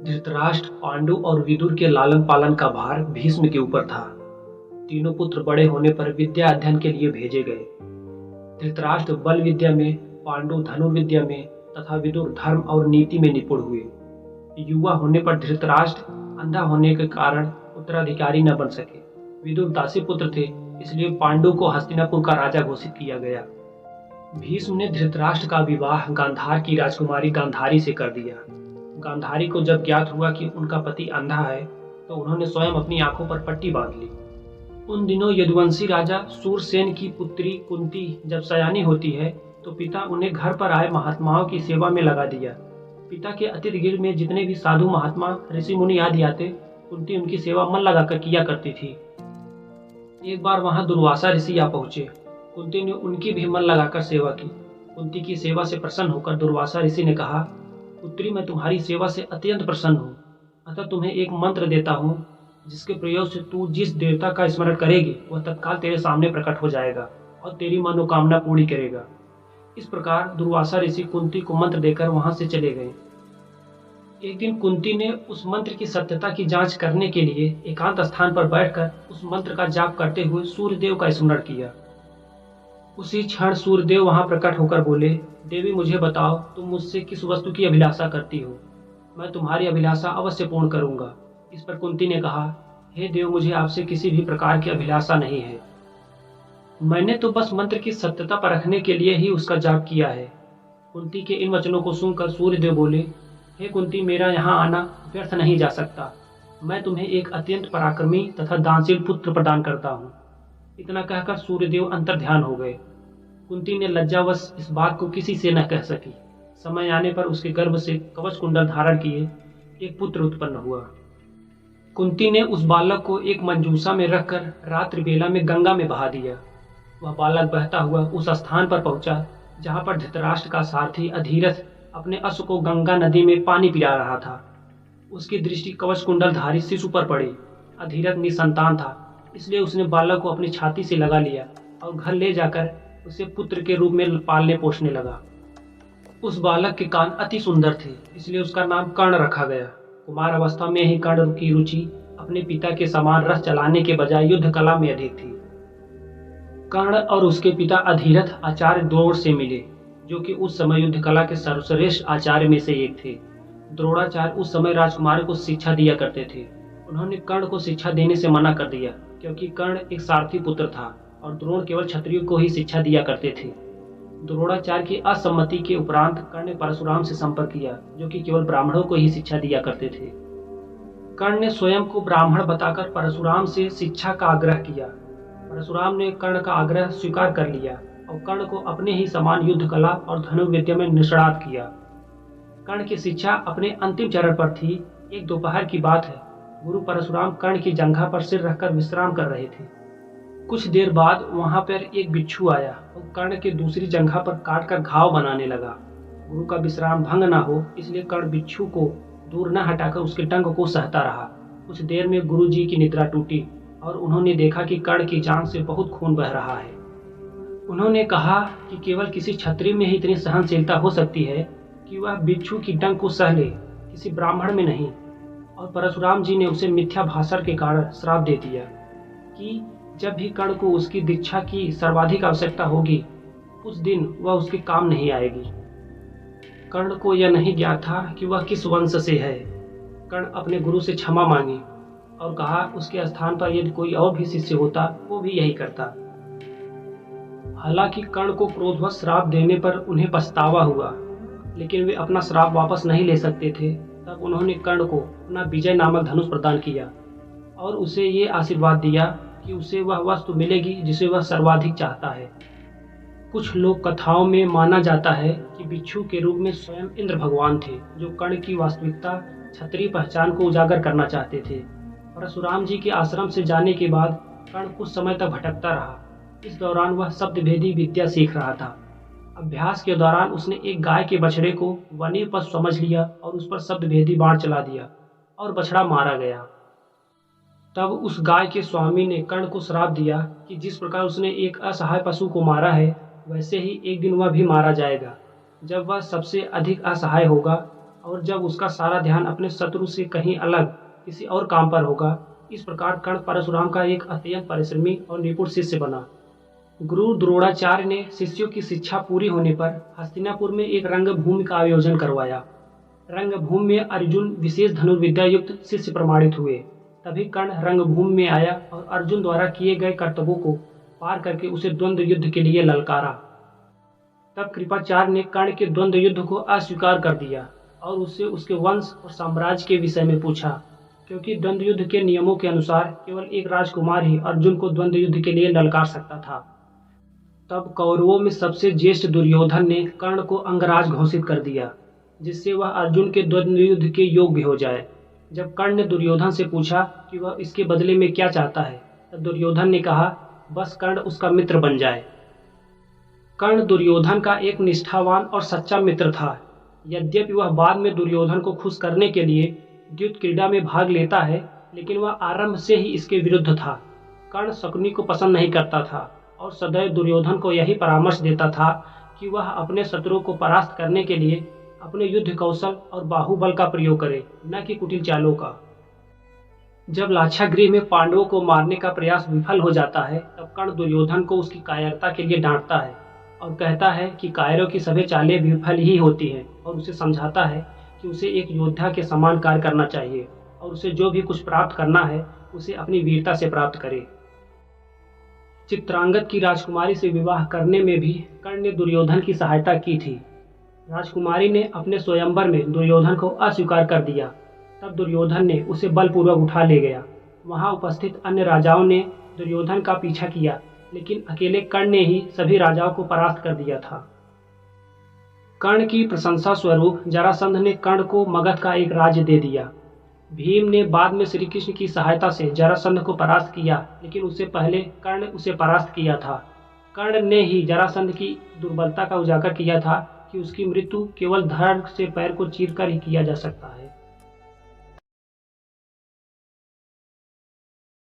धृतराष्ट्र, पांडु और विदुर के लालन पालन का भार भीष्म के ऊपर था। तीनों पुत्र बड़े होने पर विद्या अध्ययन के लिए भेजे गए। धृतराष्ट्र बल विद्या में, पांडु धनुर्विद्या में तथा विदुर धर्म और नीति में निपुण हुए। युवा होने पर धृतराष्ट्र अंधा होने के कारण उत्तराधिकारी न बन सके। विदुर दासी पुत्र थे, इसलिए पांडु को हस्तिनापुर का राजा घोषित किया गया। भीष्म ने धृतराष्ट्र का विवाह गांधार की राजकुमारी गांधारी से कर दिया। गांधारी को जब ज्ञात हुआ कि उनका पति अंधा है, तो उन्होंने स्वयं अपनी आंखों पर पट्टी बांध ली। उन दिनों यदुवंशी राजा सूरसेन की पुत्री कुंती जब सयानी होती है, तो पिता उन्हें घर पर आए महात्माओं की सेवा में लगा दिया। पिता के अतिथि गृह में जितने भी साधु महात्मा, ऋषि मुनि आदि आते, कुंती उनकी सेवा मन लगाकर किया करती थी। एक बार वहां दुर्वासा ऋषि आ पहुंचे। कुंती ने उनकी भी मन लगाकर सेवा की। कुंती की सेवा से प्रसन्न होकर दुर्वासा ऋषि ने कहा, पुत्री, मैं तुम्हारी सेवा से अत्यंत प्रसन्न हूँ, अतः तुम्हें एक मंत्र देता हूँ, जिसके प्रयोग से तू जिस देवता का स्मरण करेगी, वह तत्काल तेरे सामने प्रकट हो जाएगा और तेरी मनोकामना पूरी करेगा। इस प्रकार दुर्वासा ऋषि कुंती को मंत्र देकर वहां से चले गए। एक दिन कुंती ने उस मंत्र की सत्यता की जांच करने के लिए एकांत स्थान पर बैठकर उस मंत्र का जाप करते हुए सूर्यदेव का स्मरण किया। उसी क्षण सूर्यदेव वहां प्रकट होकर बोले, देवी, मुझे बताओ, तुम मुझसे किस वस्तु की अभिलाषा करती हो? मैं तुम्हारी अभिलाषा अवश्य पूर्ण करूंगा। इस पर कुंती ने कहा, हे देव, मुझे आपसे किसी भी प्रकार की अभिलाषा नहीं है। मैंने तो बस मंत्र की सत्यता परखने के लिए ही उसका जाप किया है। कुंती के इन वचनों को सुनकर सूर्यदेव बोले, हे कुंती, मेरा यहाँ आना व्यर्थ नहीं जा सकता। मैं तुम्हें एक अत्यंत पराक्रमी तथा दानशील पुत्र प्रदान करता हूँ। इतना कहकर सूर्यदेव अंतर्ध्यान हो गए। कुंती ने लज्जावश इस बात को किसी से न कह सकी। समय आने पर उसके गर्भ से कवच कुंडल धारण किए एक पुत्र उत्पन्न हुआ। कुंती ने उस बालक को एक मंजूषा में रखकर रात्रि बेला में गंगा में बहा दिया। वह बालक बहता हुआ उस स्थान पर पहुंचा जहां पर धृतराष्ट्र का सारथी अधिरथ अपने अश्व को गंगा नदी में पानी पिला रहा था। उसकी दृष्टि कवच कुंडल धारी शिशु पर पड़ी। अधिरथ निसंतान था, इसलिए उसने बालक को अपनी छाती से लगा लिया और घर ले जाकर उसे पुत्र के रूप में पालने पोषने लगा। उस बालक के कान अति सुंदर थे, इसलिए उसका नाम कर्ण रखा गया। कुमार अवस्था में ही कर्ण की रुचि अपने पिता के समान रथ चलाने के बजाय युद्ध कला में अधिक थी। कर्ण और उसके पिता अधिरथ आचार्य द्रोण से मिले, जो कि उस समय युद्ध कला के सर्वश्रेष्ठ आचार्य में से एक थे। द्रोणाचार्य उस समय राजकुमारों को शिक्षा दिया करते थे। उन्होंने कर्ण को शिक्षा देने से मना कर दिया, क्योंकि कर्ण एक सारथी पुत्र था और द्रोण केवल क्षत्रियों को ही शिक्षा दिया करते थे। द्रोणाचार्य की असम्मति के उपरांत कर्ण ने परशुराम से संपर्क किया, जो कि केवल ब्राह्मणों को ही शिक्षा दिया करते थे। कर्ण ने स्वयं को ब्राह्मण बताकर परशुराम से शिक्षा का आग्रह किया। परशुराम ने कर्ण का आग्रह स्वीकार कर लिया और कर्ण को अपने ही समान युद्ध कला और धनुर्विद्या में निष्णात किया। कर्ण की शिक्षा अपने अंतिम चरण पर थी। एक दोपहर की बात है, गुरु परशुराम कर्ण की जंघा पर सिर रखकर विश्राम कर रहे थे। कुछ देर बाद वहां पर एक बिच्छू आया और कर्ण के दूसरी जंघा पर काटकर घाव बनाने लगा। गुरु का विश्राम भंग न हो, इसलिए कर्ण बिच्छू को दूर न हटाकर उसके डंक को सहता रहा। कुछ देर में गुरु जी की निद्रा टूटी और उन्होंने देखा कि कर्ण की जांघ से बहुत खून बह रहा है। उन्होंने कहा कि केवल किसी क्षत्रिय में ही इतनी सहनशीलता हो सकती है कि वह बिच्छू की डंक को सह ले, किसी ब्राह्मण में नहीं। और परशुराम जी ने उसे मिथ्या भाषण के कारण श्राप दे दिया कि जब भी कर्ण को उसकी दीक्षा की सर्वाधिक आवश्यकता होगी, उस दिन वह उसके काम नहीं आएगी। कर्ण को यह नहीं ज्ञात था कि वह किस वंश से है। कर्ण अपने गुरु से क्षमा मांगी और कहा उसके स्थान पर यदि कोई और भी शिष्य होता, वो भी यही करता। हालांकि कर्ण को क्रोधवश श्राप देने पर उन्हें पछतावा हुआ, लेकिन वे अपना श्राप वापस नहीं ले सकते थे। तब उन्होंने कर्ण को अपना विजय नामक धनुष प्रदान किया और उसे ये आशीर्वाद दिया कि उसे वह वस्तु मिलेगी जिसे वह सर्वाधिक चाहता है। कुछ लोक कथाओं में माना जाता है कि बिच्छू के रूप में स्वयं इंद्र भगवान थे, जो कर्ण की वास्तविकता क्षत्रिय पहचान को उजागर करना चाहते थे। परशुराम जी के आश्रम से जाने के बाद कर्ण कुछ समय तक भटकता रहा। इस दौरान वह शब्दभेदी विद्या सीख रहा था। अभ्यास के दौरान उसने एक गाय के बछड़े को वन्य पशु समझ लिया और उस पर शब्दभेदी बाण चला दिया और बछड़ा मारा गया। तब उस गाय के स्वामी ने कर्ण को श्राप दिया कि जिस प्रकार उसने एक असहाय पशु को मारा है, वैसे ही एक दिन वह भी मारा जाएगा, जब वह सबसे अधिक असहाय होगा और जब उसका सारा ध्यान अपने शत्रु से कहीं अलग किसी और काम पर होगा। इस प्रकार कर्ण परशुराम का एक अत्यंत परिश्रमी और निपुण शिष्य बना। गुरु द्रोणाचार्य ने शिष्यों की शिक्षा पूरी होने पर हस्तिनापुर में एक रंगभूमि का आयोजन करवाया। रंगभूमि में अर्जुन विशेष धनुर्विद्या युक्त शिष्य प्रमाणित हुए। तभी कर्ण रंगभूमि में आया और अर्जुन द्वारा किए गए कर्तव्यों को पार करके उसे द्वंद्व युद्ध के लिए ललकारा। तब कृपाचार्य ने कर्ण के द्वंद्व युद्ध को अस्वीकार कर दिया और उससे उसके वंश और साम्राज्य के विषय में पूछा, क्योंकि द्वंद्व युद्ध के नियमों के अनुसार केवल एक राजकुमार ही अर्जुन को द्वंद्व युद्ध के लिए ललकार सकता था। तब कौरवों में सबसे ज्येष्ठ दुर्योधन ने कर्ण को अंगराज घोषित कर दिया, जिससे वह अर्जुन के द्वंद्व युद्ध के योग्य हो जाए। जब कर्ण ने दुर्योधन से पूछा कि वह इसके बदले में क्या चाहता है, तब दुर्योधन ने कहा, बस कर्ण उसका मित्र बन जाए। कर्ण दुर्योधन का एक निष्ठावान और सच्चा मित्र था। यद्यपि वह बाद में दुर्योधन को खुश करने के लिए द्यूत क्रीड़ा में भाग लेता है, लेकिन वह आरंभ से ही इसके विरुद्ध था। कर्ण शकुनी को पसंद नहीं करता था और सदैव दुर्योधन को यही परामर्श देता था कि वह अपने शत्रुओं को परास्त करने के लिए अपने युद्ध कौशल और बाहुबल का प्रयोग करे, न कि कुटिल चालों का। जब लाक्षागृह में पांडवों को मारने का प्रयास विफल हो जाता है, तब कर्ण दुर्योधन को उसकी कायरता के लिए डांटता है और कहता है कि कायरों की सभी चालें विफल ही होती हैं, और उसे समझाता है कि उसे एक योद्धा के समान कार्य करना चाहिए और उसे जो भी कुछ प्राप्त करना है उसे अपनी वीरता से प्राप्त करे। चित्रांगद की राजकुमारी से विवाह करने में भी कर्ण ने दुर्योधन की सहायता की थी। राजकुमारी ने अपने स्वयंवर में दुर्योधन को अस्वीकार कर दिया। तब दुर्योधन ने उसे बलपूर्वक उठा ले गया। वहां उपस्थित अन्य राजाओं ने दुर्योधन का पीछा किया, लेकिन अकेले कर्ण ने ही सभी राजाओं को परास्त कर दिया था। कर्ण की प्रशंसा स्वरूप जरासंध ने कर्ण को मगध का एक राज्य दे दिया। भीम ने बाद में श्री कृष्ण की सहायता से जरासंध को परास्त किया, लेकिन उससे पहले कर्ण उसे परास्त किया था। कर्ण ने ही जरासंध की दुर्बलता का उजागर किया था कि उसकी मृत्यु केवल धड़ से पैर को चीरकर ही किया जा सकता है।